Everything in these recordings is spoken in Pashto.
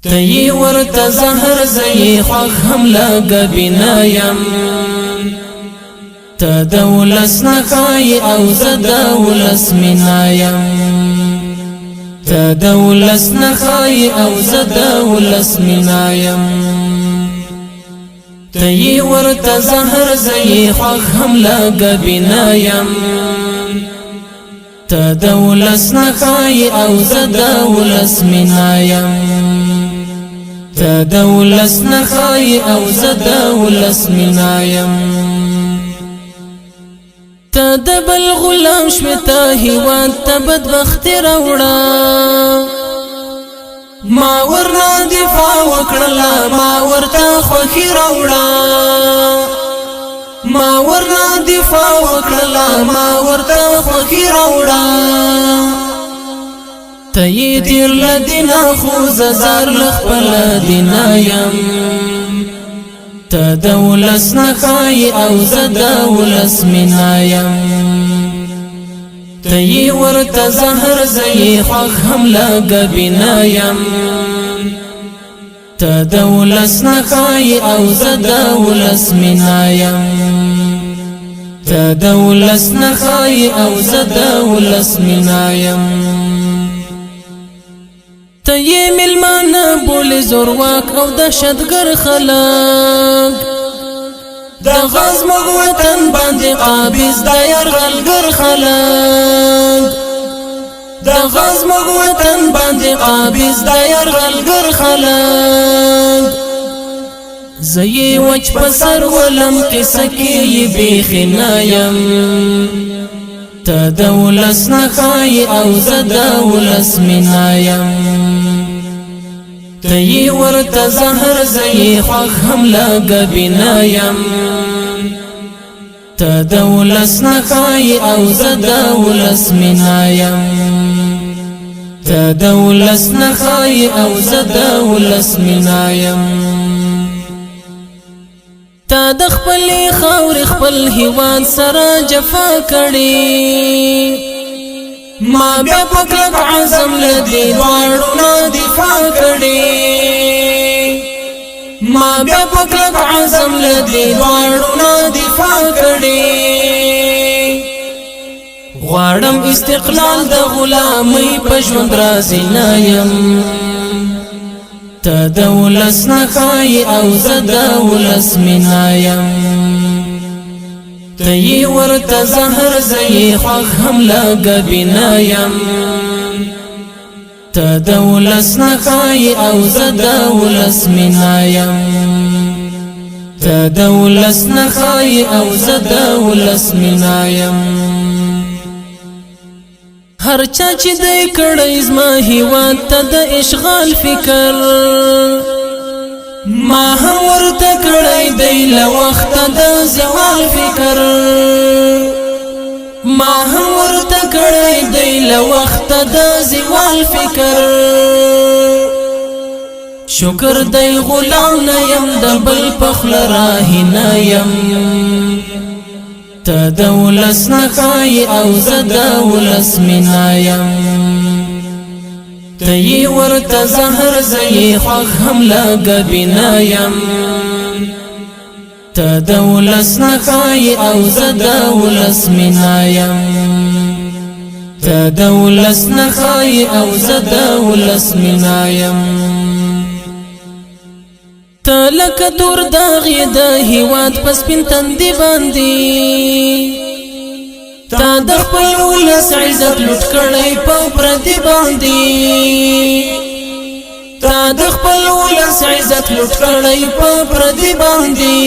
تئی ورت زهر زئی خوخ هم لگا بنایم تا دولس نخای او زدولس منایم تا دولس نخای او زدولس منایم تئی ورت زهر زئی خوخ هم لگا بنایم تا دولس نخای او زدولس منایم تا دولس نخای او زدولس منایم تا دبل غلام شویتا هیوان تا بدبختی روڑا ما ورنا دفاع وکڑلا ما ورتا خوخی روڑا ما ورنا دفاع وکڑلا ما ورتا خوخی روڑا تئی دیر لدینا خوز زار لخپل دینایم تا دولس نخای او زدولس منایم تئی ورت زهر زئی خوخ هم لگا بنایم تا دولس نخای او زدولس منایم تا دولس نخای او زدولس منایم تئی ملمان بول زورواک او دهشتگر خلق د غزم وطن باندې قابض د یرغلګر خلق د غزم وطن باندې قابض د یرغلګر خلق زئی وچ پسر ولم قصه کې بیخنایم تا دولس نخای او زدولس منایم تئی ورت زهر زئی خوخ هم لگا بنایم تا دولس نخای او زدولس منایم تا دولس نخای او زدولس منایم تا د خپل خاور خپل هیوان سره جفا کړي ما بیا پکلک عزم لدی دواړو نه دفاع کړي ما بیا پکلک عزم لدی دواړو نه دفاع کړي غواړم استقلال د غلامۍ په ژوند راځي نایم تا دولس نخای او زدولس منایم تئی ورت زهر زئی خوخ هم لگا بنایم تا دولس نخای او زدولس منایم تا دولس نخای او زدولس منایم هر چا چې دی کړی زما هیواد ته د اشغال فکر ما هم ورته کړی دی له وخته د زوال فکر ما هم ورته کړی دی له وخته د زوال فکر شکر دی غلام نه یم د بل په خوله راهینه یم تا دولس نخای او زدولس منایم تئی ورت زهر زئی خوخ هم لگا بنایم تا دولس نخای او زدولس منایم تا دولس نخای او زدولس منایم تا لکه تور داغی د هیواد پس پین تندی باندی تا د خپل ولس عزت لوټ کړی په پردی باندی تا د خپل ولس عزت لوټ کړی په پردی باندی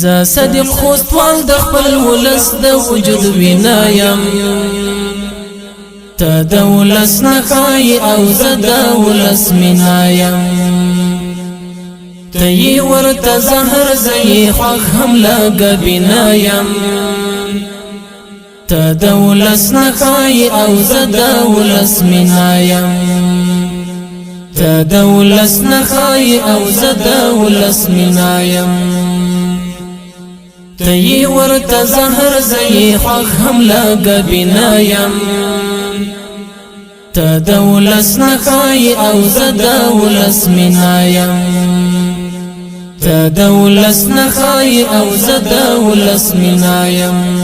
ز صدق خوستوال د خپل ولس د وجود وینایم تا دولس نخای او زدولس منایم تئی ورت زهر زئی خوخ هم لگا بنایم تا دولس نخای او زدولس منایم تا دولس نخای او زدولس منایم تئی ورت زهر زئی خوخ هم لگا بنایم تا دولس نخای او زدولس منایم تا دولس نخای او زدولس منایم